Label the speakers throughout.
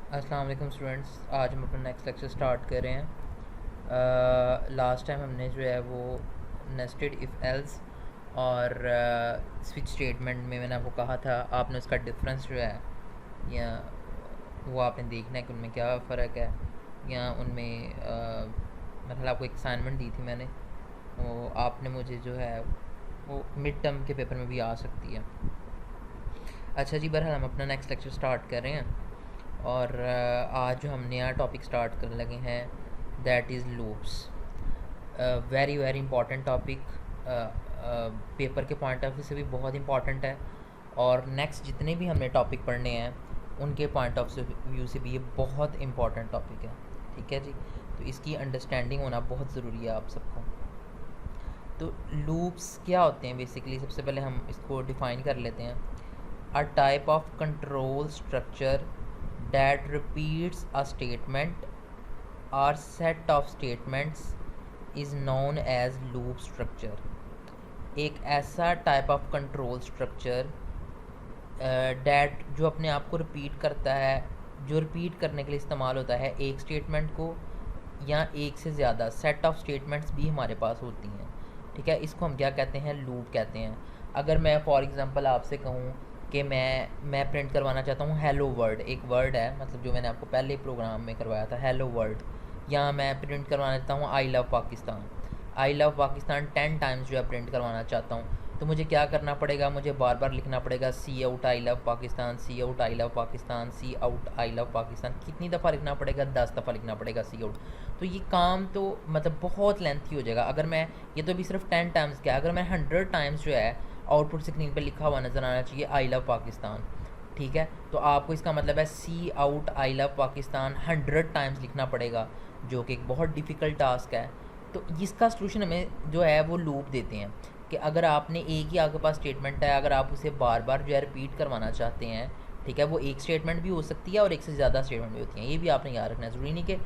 Speaker 1: अस्सलाम वालेकुम स्टूडेंट्स। आज हम अपना नेक्स्ट लेक्चर स्टार्ट कर रहे हैं। लास्ट टाइम हमने जो है वो नेस्टेड इफ़ एल्स और स्विच स्टेटमेंट में मैंने आपको कहा था, आपने उसका डिफरेंस जो है या वो आपने देखना है कि उनमें क्या फ़र्क है, या उनमें मतलब आपको एक असाइनमेंट दी थी मैंने, वो आपने मुझे जो है वो मिड टर्म के पेपर में भी आ सकती है। अच्छा जी, बहरहाल हम अपना नेक्स्ट लेक्चर स्टार्ट कर रहे हैं और आज जो हम नया टॉपिक स्टार्ट करने लगे हैं that is loops. Very very important topic, paper के पॉइंट ऑफ व्यू से भी बहुत इंपॉर्टेंट है, और नेक्स्ट जितने भी हमने टॉपिक पढ़ने हैं उनके पॉइंट ऑफ व्यू से भी ये बहुत इंपॉर्टेंट टॉपिक है। ठीक है जी, तो इसकी अंडरस्टैंडिंग होना बहुत ज़रूरी है आप सबको। तो लूप्स क्या होते हैं बेसिकली, सबसे पहले हम इसको डिफ़ाइन कर लेते हैं। A type of control structure that repeats a statement or set of statements is known as loop structure। एक ऐसा type of control structure that जो अपने आप को रिपीट करता है, जो रिपीट करने के लिए इस्तेमाल होता है एक स्टेटमेंट को या एक से ज़्यादा सेट ऑफ स्टेटमेंट्स भी हमारे पास होती हैं। ठीक है, इसको हम क्या कहते हैं, लूप कहते हैं। अगर मैं फॉर एग्ज़ाम्पल आपसे कहूँ कि मैं प्रिंट करवाना चाहता हूँ हेलो वर्ड, एक वर्ड है मतलब जो मैंने आपको पहले प्रोग्राम में करवाया था हेलो वर्ड, या मैं प्रिंट करवाना चाहता हूँ आई लव पाकिस्तान। आई लव पाकिस्तान 10 टाइम्स जो है प्रिंट करवाना चाहता हूँ, तो मुझे क्या करना पड़ेगा, मुझे बार बार लिखना पड़ेगा cout I love Pakistan, cout I love Pakistan, cout I love Pakistan. कितनी दफ़ा लिखना पड़ेगा, 10 दफ़ा लिखना पड़ेगा सी आउट। तो ये काम तो मतलब बहुत लेंथी हो जाएगा। अगर मैं, ये तो अभी सिर्फ 10 टाइम्स क्या, अगर मैं 100 टाइम्स जो है आउटपुट स्क्रीन पे लिखा हुआ नज़र आना चाहिए आई लव पाकिस्तान। ठीक है, तो आपको इसका मतलब है cout I love Pakistan 100 times लिखना पड़ेगा, जो कि एक बहुत डिफ़िकल्ट टास्क है। तो इसका सलूशन हमें जो है वो लूप देते हैं कि अगर आपने एक ही आपके पास स्टेटमेंट है, अगर आप उसे बार बार जो है रिपीट करवाना चाहते हैं, ठीक है, वो एक स्टेटमेंट भी हो सकती है और एक से ज़्यादा स्टेटमेंट भी होती हैं, ये भी आपने याद रखना है। ज़रूरी नहीं कि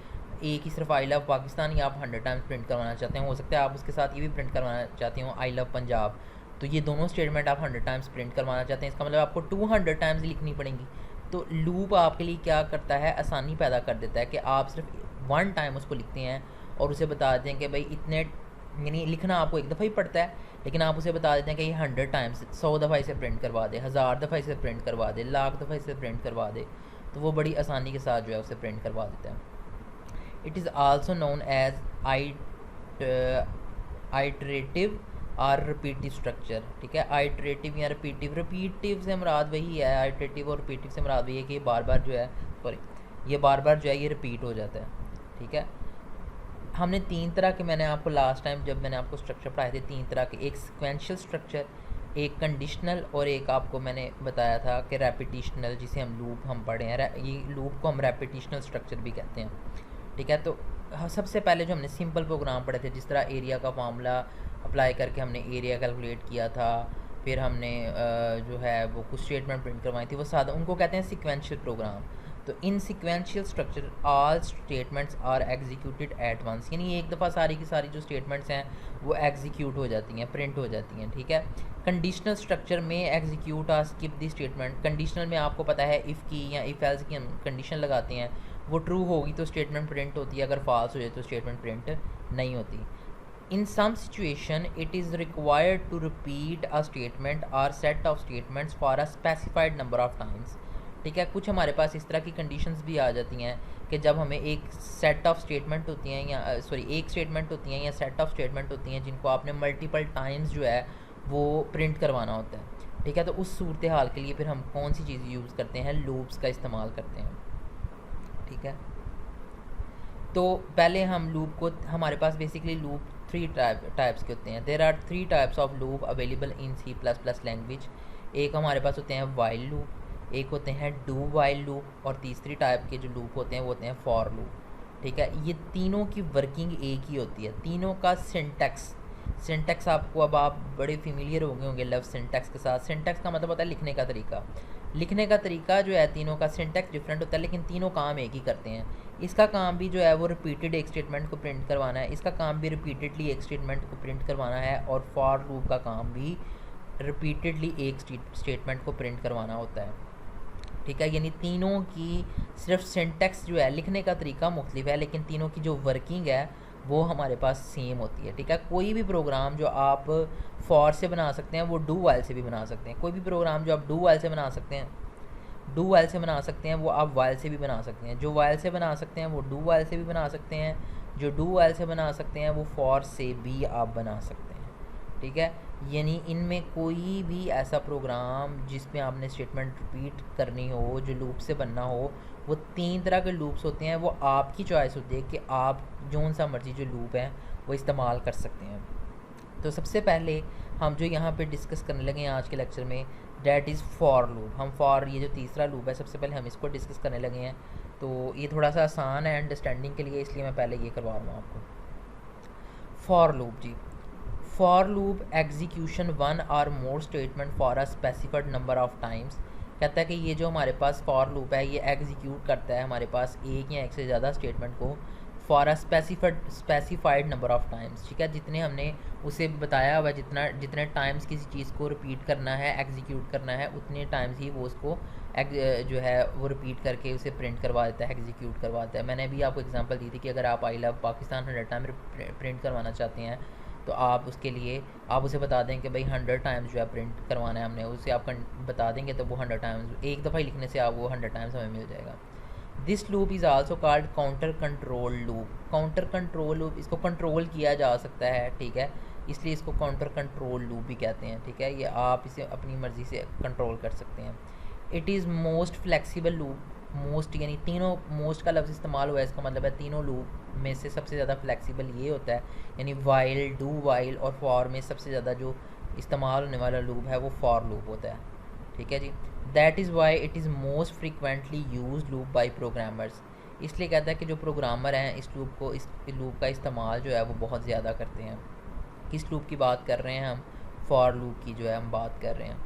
Speaker 1: एक ही सिर्फ आई लव पाकिस्तान या आप 100 टाइम्स प्रिंट करवाना चाहते हैं, हो सकता है आप उसके साथ ये भी प्रिंट करवाना चाहते हो आई लव पंजाब, तो ये दोनों स्टेटमेंट आप 100 टाइम्स प्रिंट करवाना चाहते हैं, इसका मतलब आपको 200 टाइम्स लिखनी पड़ेंगी। तो लूप आपके लिए क्या करता है, आसानी पैदा कर देता है कि आप सिर्फ 1 टाइम उसको लिखते हैं और उसे बता दें कि भाई इतने, यानी लिखना आपको एक दफ़ा ही पड़ता है, लेकिन आप उसे बता देते हैं कि ये 100 टाइम्स, 100 दफ़ा इसे प्रिंट करवा दे, 1000 दफ़ा इसे प्रिंट करवा दे, लाख दफ़ा इसे प्रिंट करवा दे, तो वो बड़ी आसानी के साथ जो है उसे प्रिंट करवा देता है। It is also known as iterative और रिपीटिव स्ट्रक्चर। ठीक है, आइटरेटिव या रिपीटिव, रिपीटिव से मुराद वही है, आइटरेटिव और रिपीटिव से मुराद वही है कि ये बार बार जो है, सॉरी, ये बार बार जो है ये रिपीट हो जाता है। ठीक है, हमने 3 तरह के, मैंने आपको लास्ट टाइम जब मैंने आपको स्ट्रक्चर पढ़ाए थे 3 तरह के, एक सिक्वेंशियल स्ट्रक्चर, एक कंडीशनल, और एक आपको मैंने बताया था कि रेपिटिशनल, जिसे हम लूप हम पढ़े हैं, ये लूप को हम रेपिटिशनल स्ट्रक्चर भी कहते हैं। ठीक है, तो सबसे पहले जो हमने सिंपल प्रोग्राम पढ़े थे, जिस तरह एरिया का फार्मूला अप्लाई करके हमने एरिया कैलकुलेट किया था, फिर हमने जो है वो कुछ स्टेटमेंट प्रिंट करवाई थी, वो सादा, उनको कहते हैं सिक्वेंशियल प्रोग्राम। तो in sequential structure all statements are executed at once, यानी एक दफ़ा सारी की सारी जो स्टेटमेंट्स हैं वो एग्जीक्यूट हो जाती हैं, प्रिंट हो जाती हैं। ठीक है, कंडीशनल स्ट्रक्चर में execute or skip the statement, conditional में आपको पता है इफ़ की या इफ़ एल्स की हम कंडीशन लगाते हैं, वो ट्रू होगी तो स्टेटमेंट प्रिंट होती है, अगर फॉल्स हो जाए तो स्टेटमेंट प्रिंट नहीं होती। In some situation, it is required to repeat a statement or set of statements for a specified number of times। ठीक है, कुछ हमारे पास इस तरह की कंडीशंस भी आ जाती हैं कि जब हमें एक सेट ऑफ स्टेटमेंट होती हैं, या सॉरी एक स्टेटमेंट होती हैं या सेट ऑफ स्टेटमेंट होती हैं जिनको आपने मल्टीपल टाइम्स जो है वो प्रिंट करवाना होता है। ठीक है, तो उस सूरत हाल के लिए फिर हम कौन सी चीज़ यूज़ करते हैं, लूप्स का इस्तेमाल करते हैं। ठीक है, तो पहले हम लूप को, हमारे पास बेसिकली लूप 3 टाइप्स के होते हैं। There are 3 types of loop available in C++ language. एक हमारे पास होते हैं वाइल लूप, एक होते हैं डू वाइल लूप, और तीसरी टाइप के जो लूप होते हैं वो होते हैं फॉर लूप। ठीक है, ये तीनों की वर्किंग एक ही होती है, तीनों का सिंटैक्स, सिंटैक्स आपको, अब आप बड़े फेमिलियर हो गए होंगे लव सिंटैक्स के साथ। सिंटैक्स का मतलब होता है लिखने का तरीका, लिखने का तरीका जो है तीनों का सिंटैक्स डिफरेंट होता है, लेकिन तीनों काम एक ही करते हैं। इसका काम भी जो है वो रिपीटेड एक स्टेटमेंट को प्रिंट करवाना है, इसका काम भी रिपीटेडली एक स्टेटमेंट को प्रिंट करवाना है, और फॉर लूप का काम भी रिपीटेडली एक स्टेटमेंट को प्रिंट करवाना होता है। ठीक है, यानी तीनों की सिर्फ सिंटेक्स जो है लिखने का तरीका मुख्तलिफ है, लेकिन तीनों की जो वर्किंग है वो हमारे पास सेम होती है। ठीक है, कोई भी प्रोग्राम जो आप फॉर से बना सकते हैं वो डू वाइल से भी बना सकते हैं। कोई भी प्रोग्राम जो आप डू वाइल से बना सकते हैं, डू वाइल से बना सकते हैं, वो आप वाइल से भी बना सकते हैं। जो वाइल से बना सकते हैं वो डू वाइल से भी बना सकते हैं। जो डू वाइल से बना सकते हैं वो फॉर से भी आप बना सकते हैं। ठीक है, यानी इनमें कोई भी ऐसा प्रोग्राम जिसमें आपने स्टेटमेंट रिपीट करनी हो, जो लूप से बनना हो, वो 3 तरह के लूप्स होते हैं। वो आपकी चॉइस होती है कि आप जौन सा मर्जी जो लूप है वो इस्तेमाल कर सकते हैं। तो सबसे पहले हम जो यहाँ पे डिस्कस करने लगे हैं आज के लेक्चर में, डैट इज़ फॉर लूप। हम फॉर, ये जो तीसरा लूप है, सबसे पहले हम इसको डिस्कस करने लगे हैं। तो ये थोड़ा सा आसान है अंडरस्टैंडिंग के लिए, इसलिए मैं पहले ये करवा रहा हूँ आपको। फॉर लूप जी, फॉर लूप एग्जीक्यूशन वन और more statement for a specified number of times. कहता है कि ये जो हमारे पास फॉर लूप है ये एग्जीक्यूट करता है हमारे पास एक या एक से ज़्यादा स्टेटमेंट को for a specified number of times. ठीक है, जितने हमने उसे बताया हुआ, जितने टाइम्स किसी चीज़ को रिपीट करना है, एग्जीक्यूट करना है, उतने टाइम्स ही वो उसको जो है वो रिपीट करके उसे प्रिंट करवा देता है, एग्जीक्यूट करवा देता है। मैंने भी आपको एग्जांपल दी थी कि अगर आप आई लव पाकिस्तान 100 टाइम प्रिंट करवाना चाहते हैं तो आप उसके लिए आप उसे बता दें कि भाई 100 टाइम्स जो है प्रिंट करवाना है हमने, उसे आप बता देंगे तो वो 100 टाइम्स, एक दफ़ा ही लिखने से आप वो 100 टाइम्स हमें मिल जाएगा। This loop is also called counter control loop. Counter control loop, इसको कंट्रोल किया जा सकता है, ठीक है, इसलिए इसको काउंटर कंट्रोल लूप भी कहते हैं। ठीक है, ये आप इसे अपनी मर्ज़ी से कंट्रोल कर सकते हैं। It is most flexible loop. Most यानी तीनों, मोस्ट का लफ्ज़ इस्तेमाल हुआ है, इसका मतलब है तीनों लूप में से सबसे ज़्यादा फ्लेक्सिबल ये होता है, यानी वाइल, डू वाइल और फॉर में सबसे ज़्यादा जो इस्तेमाल होने वाला लूप है वो फॉर लूप होता है। ठीक है जी, that is why it is most frequently use loop by programmers. इसलिए कहता है कि जो प्रोग्रामर हैं इस लूप का इस्तेमाल जो है वो बहुत ज़्यादा करते हैं। किस लूप की बात कर रहे हैं हम? फॉर लूप की जो है हम बात कर रहे हैं।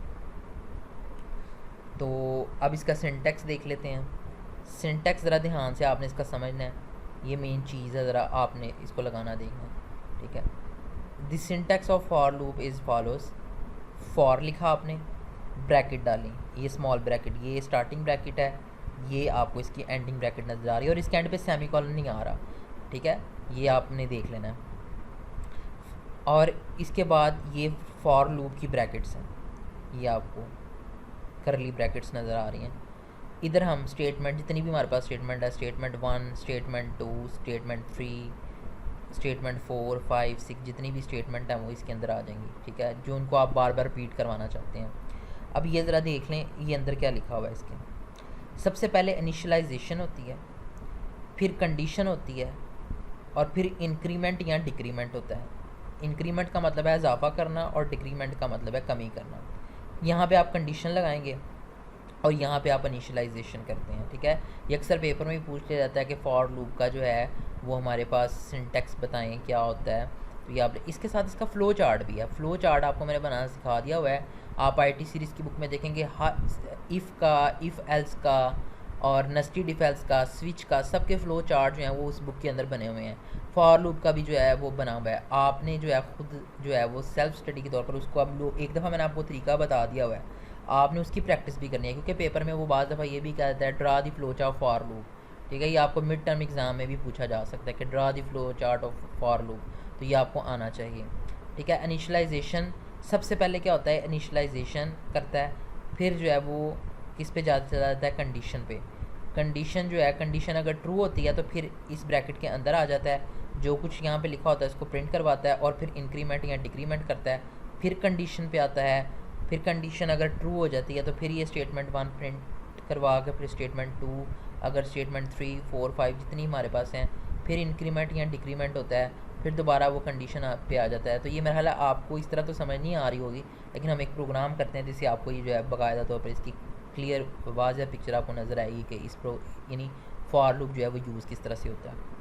Speaker 1: तो अब इसका सिंटेक्स देख लेते हैं। सिंटेक्स ज़रा ध्यान से आपने इसका समझना है, ये मेन चीज़ है, ज़रा आपने इसको लगाना देखना है। ठीक है, the syntax of for loop is follows. For लिखा आपने, ब्रैकेट डाली, ये स्मॉल ब्रैकेट, ये स्टार्टिंग ब्रैकेट है, ये आपको इसकी एंडिंग ब्रैकेट नज़र आ रही है और इसके एंड पे सेमी कॉलन नहीं आ रहा। ठीक है, ये आपने देख लेना है। और इसके बाद ये फॉर लूप की ब्रैकेट्स हैं, ये आपको करली ब्रैकेट्स नज़र आ रही हैं। इधर हम स्टेटमेंट, जितनी भी हमारे पास स्टेटमेंट है, स्टेटमेंट 1, स्टेटमेंट 2, स्टेटमेंट 3, स्टेटमेंट 4, 5, 6, जितनी भी स्टेटमेंट है वो इसके अंदर आ जाएंगी। ठीक है, जो उनको आप बार बार रिपीट करवाना चाहते हैं। अब ये ज़रा देख लें, ये अंदर क्या लिखा हुआ है इसके। सबसे पहले इनिशियलाइजेशन होती है, फिर कंडीशन होती है और फिर इंक्रीमेंट या डिक्रीमेंट होता है। इंक्रीमेंट का मतलब है इजाफा करना और डिक्रीमेंट का मतलब है कमी करना। यहाँ पे आप कंडीशन लगाएंगे और यहाँ पे आप इनिशियलाइजेशन करते हैं। ठीक है, ये अक्सर पेपर में भी पूछ लिया जाता है कि फॉर लूप का जो है वो हमारे पास सिंटेक्स बताएं क्या होता है। तो ये आप, इसके साथ इसका फ़्लो चार्ट भी है। फ़्लो चार्ट आपको मैंने बनाना सिखा दिया हुआ है, आप आईटी सीरीज़ की बुक में देखेंगे। इफ़ का, इफ़ एल्स का और नेस्टेड इफ एल्स का, स्विच का, सबके फ़्लो चार्ट जो हैं वो उस बुक के अंदर बने हुए हैं। फॉर लूप का भी जो है वो बना हुआ है। आपने जो है खुद जो है वो सेल्फ स्टडी के तौर पर उसको अब लोग, एक दफ़ा मैंने आपको तरीका बता दिया हुआ है, आपने उसकी प्रैक्टिस भी करनी है, क्योंकि पेपर में वो बाज़ दफ़ा ये भी कहता है draw the flow chart for loop. ठीक है, ये आपको मिड टर्म एग्ज़ाम में भी पूछा जा सकता है कि draw the flow chart of for loop, तो ये आपको आना चाहिए। ठीक है, इनिशियलाइजेशन सबसे पहले क्या होता है, इनिशियलाइजेशन करता है, फिर जो है वो किस पे जाता है, कंडीशन पे। कंडीशन जो है, कंडीशन अगर ट्रू होती है तो फिर इस ब्रैकेट के अंदर आ जाता है, जो कुछ यहाँ पे लिखा होता है उसको प्रिंट करवाता है और फिर इंक्रीमेंट या डिक्रीमेंट करता है, फिर कंडीशन पे आता है, फिर कंडीशन अगर ट्रू हो जाती है तो फिर ये स्टेटमेंट 1 प्रिंट करवा के फिर स्टेटमेंट 2, अगर स्टेटमेंट 3, 4, 5 जितनी हमारे पास हैं, फिर इंक्रीमेंट या डिक्रीमेंट होता है, फिर दोबारा वो कंडीशन पे आ जाता है। तो ये मेरा ख्याल है आपको इस तरह तो समझ नहीं आ रही होगी, लेकिन हम एक प्रोग्राम करते हैं जिससे आपको ये जो है बाकायदा तौर पर इसकी क्लियर वाज़ह पिक्चर आपको नज़र आएगी कि इस यानी फॉर लूप जो है वो यूज़ किस तरह से होता है।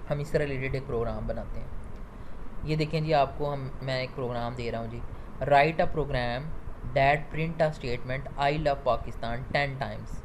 Speaker 1: हम इससे रिलेटेड एक प्रोग्राम बनाते हैं। ये देखें जी, आपको मैं एक प्रोग्राम दे रहा हूँ जी, write a program that print a statement I love Pakistan 10 times.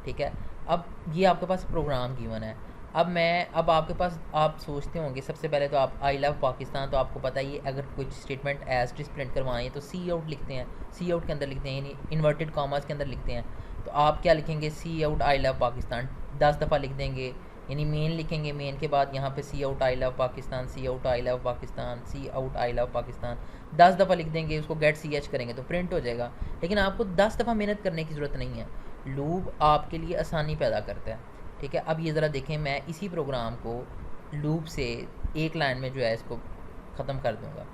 Speaker 1: ठीक है, अब ये आपके पास प्रोग्राम गिवन है। अब आपके पास, आप सोचते होंगे सबसे पहले तो आप आई लव पाकिस्तान, तो आपको पता ही है अगर कुछ स्टेटमेंट एज टिस प्रिंट करवानी है तो सी आउट लिखते हैं, सी आउट के अंदर लिखते हैं, यानी इन्वर्टेड कॉमर्स के अंदर लिखते हैं। तो आप क्या लिखेंगे, सी आउट आई लव पाकिस्तान 10 दफ़ा लिख देंगे, यानी मेन लिखेंगे, मेन के बाद यहाँ पे cout I love Pakistan, cout I love Pakistan, cout I love Pakistan 10 दफ़ा लिख देंगे, उसको गेट सी एच करेंगे तो प्रिंट हो जाएगा। लेकिन आपको 10 दफ़ा मेहनत करने की ज़रूरत नहीं है, लूप आपके लिए आसानी पैदा करता है। ठीक है, अब ये ज़रा देखें, मैं इसी प्रोग्राम को लूप से एक लाइन में जो है इसको ख़त्म कर दूँगा।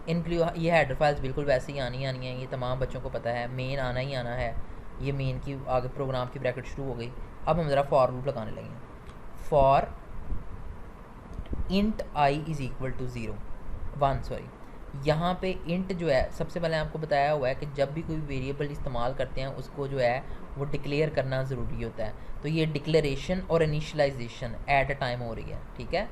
Speaker 1: इनक्लूड, ये हेडर फाइल्स बिल्कुल वैसे ही आनी है, ये तमाम बच्चों को पता है, मेन आना ही आना है। ये मेन की आगे प्रोग्राम की ब्रैकेट शुरू हो गई। अब हम ज़रा फॉर लूप लगाने लगे। For int I is equal to 1, sorry, यहाँ पे इंट जो है सबसे पहले आपको बताया हुआ है कि जब भी कोई वेरिएबल इस्तेमाल करते हैं उसको जो है वो डिक्लेयर करना ज़रूरी होता है। तो ये डिक्लेरेशन और इनिशियलाइजेशन एट अ टाइम हो रही है। ठीक है,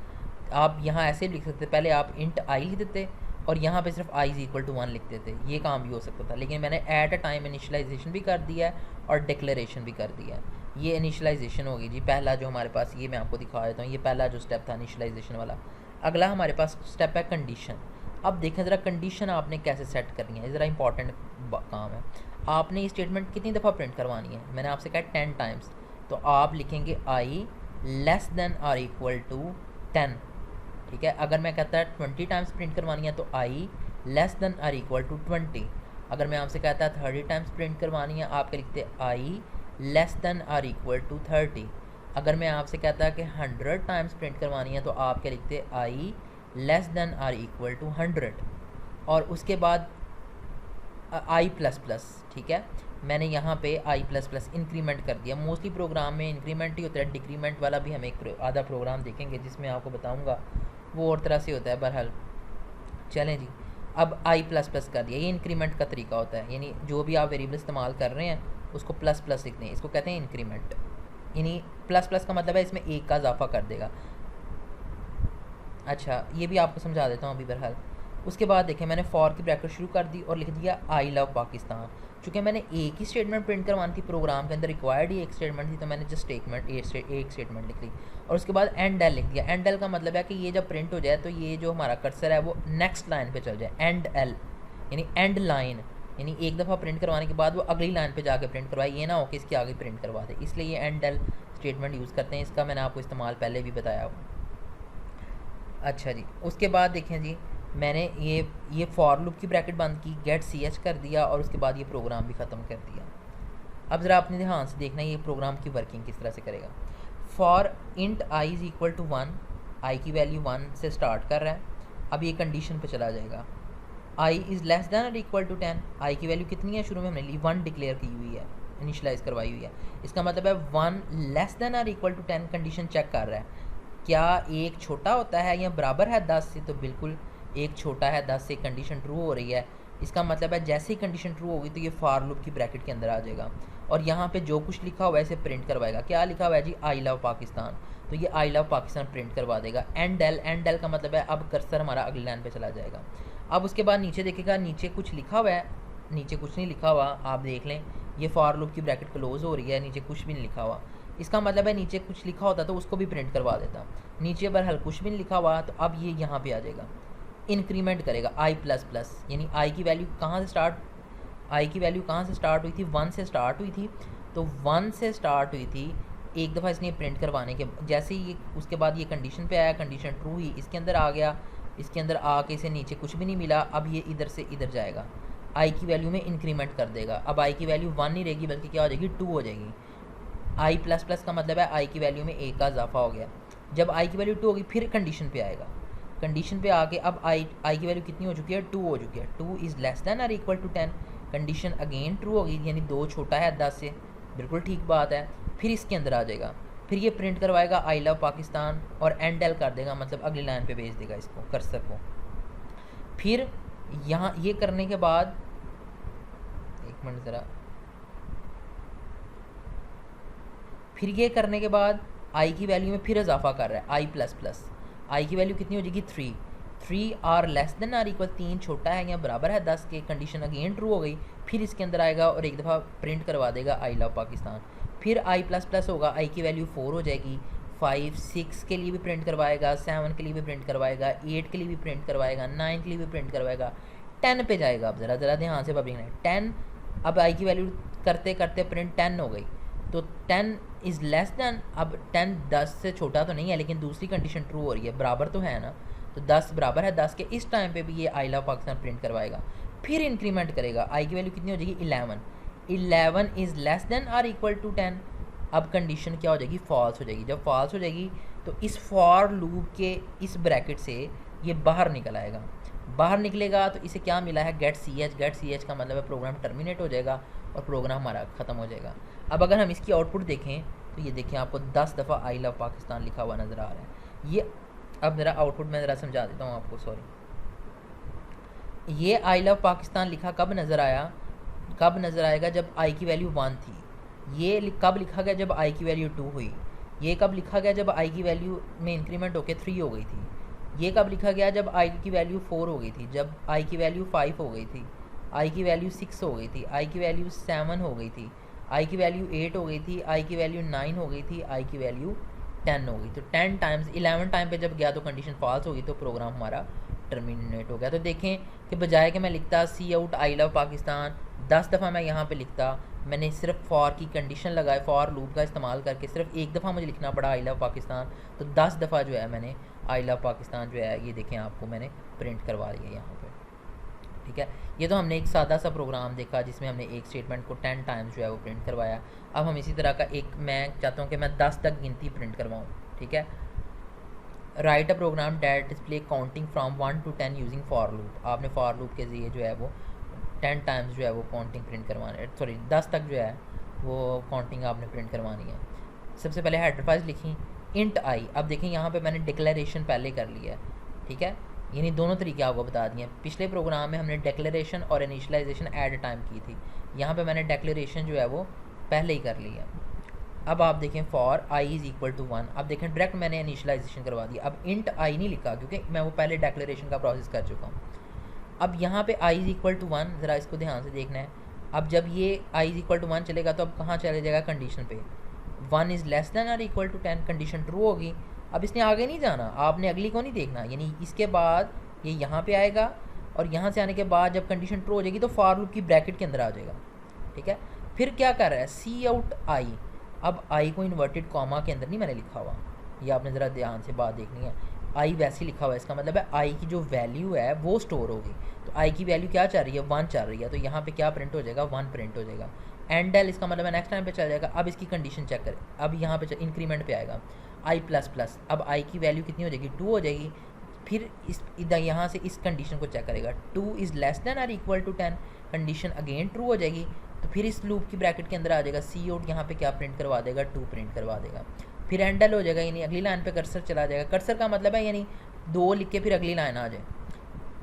Speaker 1: आप यहाँ ऐसे लिख सकते, पहले आप इंट आई लिख देते और यहाँ पे सिर्फ आई इज़ इक्वल टू 1 लिखते थे, ये काम भी हो सकता था, लेकिन मैंने एट अ टाइम इनिशियलाइजेशन भी कर दिया है और डिक्लेरेशन भी कर दिया है। ये इनिशियलाइजेशन होगी जी, पहला जो हमारे पास, ये मैं आपको दिखा देता हूँ, ये पहला जो स्टेप था इनिशियलाइजेशन वाला। अगला हमारे पास स्टेप है कंडीशन। अब देखें ज़रा कंडीशन आपने कैसे सेट करनी है, ज़रा इंपॉर्टेंट काम है। आपने ये स्टेटमेंट कितनी दफ़ा प्रिंट करवानी है, मैंने आपसे कहा 10 टाइम्स, तो आप लिखेंगे i less than or equal to 10। ठीक है, अगर मैं कहता है 20 टाइम्स प्रिंट करवानी है तो i less than or equal to 20। अगर मैं आपसे कहता है 30 टाइम्स प्रिंट करवानी है, आप क्या लिखते i less than or equal to 30। अगर मैं आपसे कहता है कि 100 टाइम्स प्रिंट करवानी है तो आप क्या लिखते i less than or equal to 100। और उसके बाद आई प्लस प्लस। ठीक है, मैंने यहाँ पे आई प्लस प्लस इंक्रीमेंट कर दिया। मोस्टली प्रोग्राम में इंक्रीमेंट ही होता है, डिक्रीमेंट वाला भी हम एक आधा प्रोग्राम देखेंगे जिसमें आपको बताऊँगा, वो और तरह से होता है। बहरहाल चलें जी, अब आई प्लस प्लस कर दिया, ये इंक्रीमेंट का तरीका होता है, यानी जो भी आप वेरिएबल इस्तेमाल कर रहे हैं उसको प्लस प्लस लिखते हैं, इसको कहते हैं इंक्रीमेंट। यानी प्लस प्लस का मतलब है इसमें एक का इजाफा कर देगा। अच्छा, ये भी आपको समझा देता हूँ अभी बहरहाल। उसके बाद देखें, मैंने फॉर की ब्रैकेट शुरू कर दी और लिख दिया आई लव पाकिस्तान। चूँकि मैंने एक ही स्टेटमेंट प्रिंट करवानी थी, प्रोग्राम के अंदर रिक्वायर्ड ही एक स्टेटमेंट थी, तो मैंने जस्ट एक स्टेटमेंट लिख ली और उसके बाद एंड एल लिख दिया। एंड एल का मतलब है कि ये जब प्रिंट हो जाए तो ये जो हमारा कर्सर है वो नेक्स्ट लाइन पे चल जाए। एंड एल यानी एंड लाइन, यानी एक दफ़ा प्रिंट करवाने के बाद वो अगली लाइन पे जाके प्रिंट करवाए, ये ना हो कि इसके आगे प्रिंट करवा दे, इसलिए ये एंड एल स्टेटमेंट यूज़ करते हैं। इसका मैंने आपको इस्तेमाल पहले भी बताया हुआ। अच्छा जी, उसके बाद देखें जी, मैंने ये फॉर लूप की ब्रैकेट बंद की, गेट सी एच कर दिया और उसके बाद ये प्रोग्राम भी ख़त्म कर दिया। अब ज़रा अपने ध्यान से देखना ये प्रोग्राम की वर्किंग किस तरह से करेगा। For int I is equal to 1, I की वैल्यू 1 से स्टार्ट कर रहा है। अब ये कंडीशन पे चला जाएगा, आई इज़ लेस दैन और इक्वल टू 10। आई की वैल्यू कितनी है, शुरू में हमने ली 1 डिक्लेयर की हुई है, इनिशलाइज करवाई हुई है। इसका मतलब है 1 लेस दैन और इक्वल टू 10 कंडीशन चेक कर रहा है क्या एक छोटा होता है या बराबर है 10 से, तो बिल्कुल एक छोटा है 10 से, कंडीशन ट्रू हो रही है। इसका मतलब है जैसे ही कंडीशन ट्रू होगी तो ये फॉर लूप की ब्रैकेट के अंदर आ जाएगा और यहाँ पे जो कुछ लिखा हुआ है इसे प्रिंट करवाएगा। क्या लिखा हुआ है जी, आई लव पाकिस्तान, तो ये आई लव पाकिस्तान प्रिंट करवा देगा। एंड एल का मतलब है अब कर्सर हमारा अगली लाइन पे चला जाएगा। अब उसके बाद नीचे देखेगा, नीचे कुछ लिखा हुआ है, नीचे कुछ नहीं लिखा हुआ, आप देख लें ये फॉर लूप की ब्रैकेट क्लोज हो रही है, नीचे कुछ भी नहीं लिखा हुआ। इसका मतलब है नीचे कुछ लिखा होता तो उसको भी प्रिंट करवा देता, नीचे बहरहाल कुछ भी नहीं लिखा हुआ, तो अब ये यहाँ पे आ जाएगा, इंक्रीमेंट करेगा आई प्लस प्लस। यानी आई की वैल्यू कहाँ से स्टार्ट, आई की वैल्यू कहाँ से स्टार्ट हुई थी, 1 से स्टार्ट हुई थी, तो 1 से स्टार्ट हुई थी। एक दफ़ा इसने प्रिंट करवाने के जैसे ही उसके बाद ये कंडीशन पे आया, कंडीशन ट्रू हुई, इसके अंदर आ गया, इसके अंदर आके इसे नीचे कुछ भी नहीं मिला, अब ये इधर से इधर जाएगा, आई की वैल्यू में इंक्रीमेंट कर देगा। अब आई की वैल्यू 1 नहीं रहेगी बल्कि क्या हो जाएगी, 2 हो जाएगी। आई प्लस प्लस का मतलब है आई की वैल्यू में एक का इजाफा हो गया। जब आई की वैल्यू 2 होगी फिर कंडीशन पे आएगा, कंडीशन पे आके अब आई की वैल्यू कितनी हो चुकी है, 2 हो चुकी है। 2 इज़ लेस दैन और equal to 10, condition again true होगी, यानी 2 छोटा है 10 से, बिल्कुल ठीक बात है। फिर इसके अंदर आ जाएगा, फिर ये प्रिंट करवाएगा आई लव पाकिस्तान और एंड एल कर देगा, मतलब अगली लाइन पे भेज देगा इसको, कर्सर को। फिर यहाँ ये करने के बाद, एक मिनट ज़रा, फिर ये करने के बाद आई की वैल्यू में फिर इजाफा कर रहा है, आई प्लस प्लस। आई की वैल्यू कितनी हो जाएगी, 3 or less than or equal, 3 छोटा है या बराबर है 10 के, कंडीशन अगेन ट्रू हो गई। फिर इसके अंदर आएगा और एक दफ़ा प्रिंट करवा देगा आई लव पाकिस्तान। फिर आई प्लस प्लस होगा, आई की वैल्यू 4 हो जाएगी, 5 6 के लिए भी प्रिंट करवाएगा, 7 के लिए भी प्रिंट करवाएगा, 8 के लिए भी प्रिंट करवाएगा, 9 के लिए भी प्रिंट करवाएगा, 10 पे जाएगा। अब ज़रा ध्यान से पब्लिक ने 10, अब आई की वैल्यू करते करते प्रिंट 10 हो गई, तो 10 इज़ लेस दैन, अब 10 10 से छोटा तो नहीं है, लेकिन दूसरी कंडीशन ट्रू हो रही है, बराबर तो है ना, तो 10 बराबर है 10 के। इस टाइम पे भी ये आई लव पाकिस्तान प्रिंट करवाएगा, फिर इंक्रीमेंट करेगा, आई की वैल्यू कितनी हो जाएगी 11, 11 is less than or equal to 10। अब कंडीशन क्या हो जाएगी, फॉल्स हो जाएगी। जब फॉल्स हो जाएगी तो इस फॉर लूप के इस ब्रैकेट से ये बाहर निकल आएगा, बाहर निकलेगा तो इसे क्या मिला है, get C H. Get C H का मतलब है प्रोग्राम टर्मिनेट हो जाएगा और प्रोग्राम हमारा ख़त्म हो जाएगा। अब अगर हम इसकी आउटपुट देखें तो ये देखें आपको 10 दफ़ा आई लव पाकिस्तान लिखा हुआ नज़र आ रहा है। ये अब ज़रा आउटपुट में ज़रा समझा देता हूँ आपको, सॉरी। ये आई लव पाकिस्तान लिखा कब नज़र आया, कब नज़र आएगा जब आई की वैल्यू 1 थी। ये कब लिखा गया, जब आई की वैल्यू 2 हुई। ये कब लिखा गया, जब आई की वैल्यू में इंक्रीमेंट होकर 3 हो गई थी। ये कब लिखा गया, जब आई की वैल्यू 4 हो गई थी, जब आई की वैल्यू 5 हो गई थी, आई की वैल्यू 6 हो गई थी, आई की वैल्यू 7 हो गई थी, आई की वैल्यू 8 हो गई थी, आई की वैल्यू 9 हो गई थी, आई की वैल्यू 10 हो गई। तो 10 टाइम्स 11 टाइम पे जब गया तो कंडीशन फॉल्स होगी, तो प्रोग्राम हमारा टर्मिनेट हो गया। तो देखें कि बजाय कि मैं लिखता सी आउट आई लव पाकिस्तान 10 दफ़ा मैं यहाँ पे लिखता, मैंने सिर्फ फॉर की कंडीशन लगाए, फॉर लूप का इस्तेमाल करके सिर्फ एक दफ़ा मुझे लिखना पड़ा आई लव पाकिस्तान, तो 10 दफ़ा जो है मैंने आई लव पाकिस्तान जो है ये देखें आपको मैंने प्रिंट करवा लिया यहाँ पे। ठीक है, ये तो हमने एक सादा सा प्रोग्राम देखा जिसमें हमने एक स्टेटमेंट को 10 टाइम्स जो है वो प्रिंट करवाया। अब हम इसी तरह का एक, मैं चाहता हूँ कि मैं 10 तक गिनती प्रिंट करवाऊँ। ठीक है, write a program that display counting from 1 to 10 using for loop. आपने फॉर लूप के ज़रिए जो है वो 10 टाइम्स जो है वो काउंटिंग प्रिंट करवानी है, सॉरी 10 तक जो है वो काउंटिंग आपने प्रिंट करवानी है। सबसे पहले हेडर फाइल लिखी इंट आई। अब देखें यहाँ पे मैंने डिक्लेरेशन पहले कर लिया है। ठीक है, यानी दोनों तरीके आपको बता दिए। पिछले प्रोग्राम में हमने डिक्लेरेशन और इनिशियलाइजेशन एट टाइम की थी, यहाँ पे मैंने डिक्लेरेशन जो है वो पहले ही कर ली है। अब आप देखें for I is equal to 1, अब देखें डायरेक्ट मैंने इनिशियलाइजेशन करवा दी। अब इंट आई नहीं लिखा क्योंकि मैं वो पहले डिक्लेरेशन का प्रोसेस कर चुका हूँ। अब यहाँ पे आई इज़ इक्वल टू 1, ज़रा इसको ध्यान से देखना है। अब जब ये आई इज़ इक्वल टू 1 चलेगा तो अब कहाँ चले जाएगा, कंडीशन पे 1 इज़ लेस दैन और इक्वल टू 10, कंडीशन ट्रू होगी। अब इसने आगे नहीं जाना, आपने अगली को नहीं देखना, यानी इसके बाद ये यहाँ पे आएगा और यहाँ से आने के बाद जब कंडीशन ट्रू हो जाएगी तो फॉर लूप की ब्रैकेट के अंदर आ जाएगा। ठीक है, फिर क्या कर रहा है, सी आउट आई। अब आई को इन्वर्टेड कॉमा के अंदर नहीं मैंने लिखा हुआ, ये आपने ज़रा ध्यान से बात देखनी है। आई वैसे ही लिखा हुआ है, इसका मतलब है आई की जो वैल्यू है वो स्टोर होगी। तो आई की वैल्यू क्या चल रही है, 1 चल रही है, तो यहाँ पे क्या प्रिंट हो जाएगा, 1 प्रिंट हो जाएगा। एंड एल इसका मतलब है नेक्स्ट टाइम पे चल जाएगा। अब इसकी कंडीशन चेक करें, अब यहाँ पे इंक्रीमेंट पे आएगा आई प्लस प्लस, अब आई की वैल्यू कितनी हो जाएगी, 2 हो जाएगी। फिर इस इधर यहाँ से इस कंडीशन को चेक करेगा, 2 इज़ लेस दैन और equal to 10, condition again true हो जाएगी। तो फिर इस लूप की ब्रैकेट के अंदर आ जाएगा सी आउट, यहाँ पे क्या प्रिंट करवा देगा, 2 प्रिंट करवा देगा। फिर एंडल हो जाएगा, यानी अगली लाइन पे कर्सर चला जाएगा। कर्सर का मतलब है यानी 2 लिख के फिर अगली लाइन आ जाए,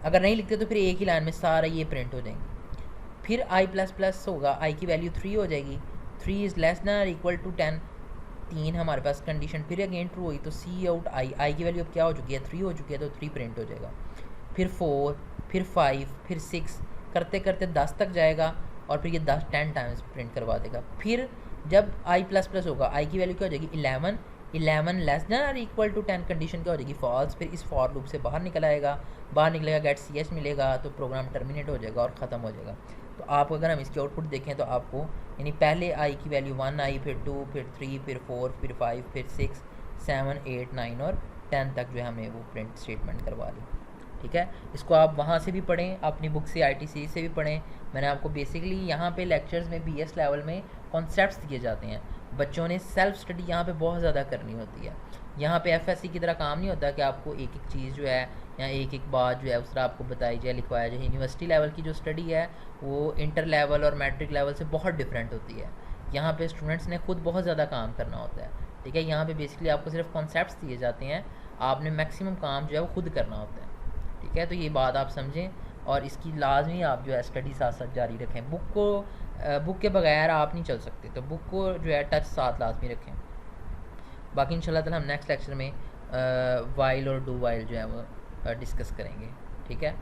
Speaker 1: अगर नहीं लिखते तो फिर एक ही लाइन में सारा ये प्रिंट हो जाएंगे। फिर आई प्लस प्लस होगा, आई की वैल्यू 3 हो जाएगी, 3 is less than equal to 10, 3 हमारे पास कंडीशन फिर अगेन ट्रू हुई, तो सी आउट आई, आई की वैल्यू अब क्या हो चुकी है, 3 हो चुकी है, तो 3 प्रिंट हो जाएगा। फिर 4, फिर 5, फिर 6 करते करते 10 तक जाएगा और फिर ये 10 टाइम्स प्रिंट करवा देगा। फिर जब आई प्लस प्लस होगा, आई की वैल्यू क्या हो जाएगी 11, 11 लेस दैन और इक्वल टू 10, कंडीशन क्या हो जाएगी फॉल्स। फिर इस फॉर लूप से बाहर निकल आएगा, बाहर निकलेगा गेट सी एच मिलेगा, तो प्रोग्राम टर्मिनेट हो जाएगा और ख़त्म हो जाएगा। तो आप अगर हम इसकी आउटपुट देखें तो आपको यानी पहले आई की वैल्यू 1 आई, फिर 2, फिर 3, फिर 4, फिर 5, फिर 6, 7, 8, 9 और 10 तक जो है हमें वो प्रिंट स्टेटमेंट करवा ली। ठीक है, इसको आप वहाँ से भी पढ़ें, अपनी बुक से ITC से भी पढ़ें। मैंने आपको बेसिकली यहाँ पे लेक्चर्स में BS लेवल में कॉन्सेप्ट्स दिए जाते हैं, बच्चों ने सेल्फ स्टडी यहाँ पे बहुत ज़्यादा करनी होती है। यहाँ पे FSC की तरह काम नहीं होता कि आपको एक एक चीज़ जो है या एक एक बात जो है उस तरह आपको बताई जाए, लिखवाया जाए। यूनिवर्सिटी लेवल की जो स्टडी है वो इंटर लेवल और मैट्रिक लेवल से बहुत डिफरेंट होती है। यहाँ पे स्टूडेंट्स ने खुद बहुत ज़्यादा काम करना होता है। ठीक है, यहाँ पे बेसिकली आपको सिर्फ कॉन्सेप्ट्स दिए जाते हैं, आपने मैक्सिमम काम जो है वो खुद करना होता है। ठीक है, तो ये बात आप समझें और इसकी लाजमी आप जो है स्टडी साथ साथ जारी रखें। बुक के बगैर आप नहीं चल सकते, तो बुक को जो है टच साथ लाजमी रखें। बाकी इंशाल्लाह ताला हम नेक्स्ट लेक्चर में वाइल और डू वाइल जो है वो डिस्कस करेंगे। ठीक है।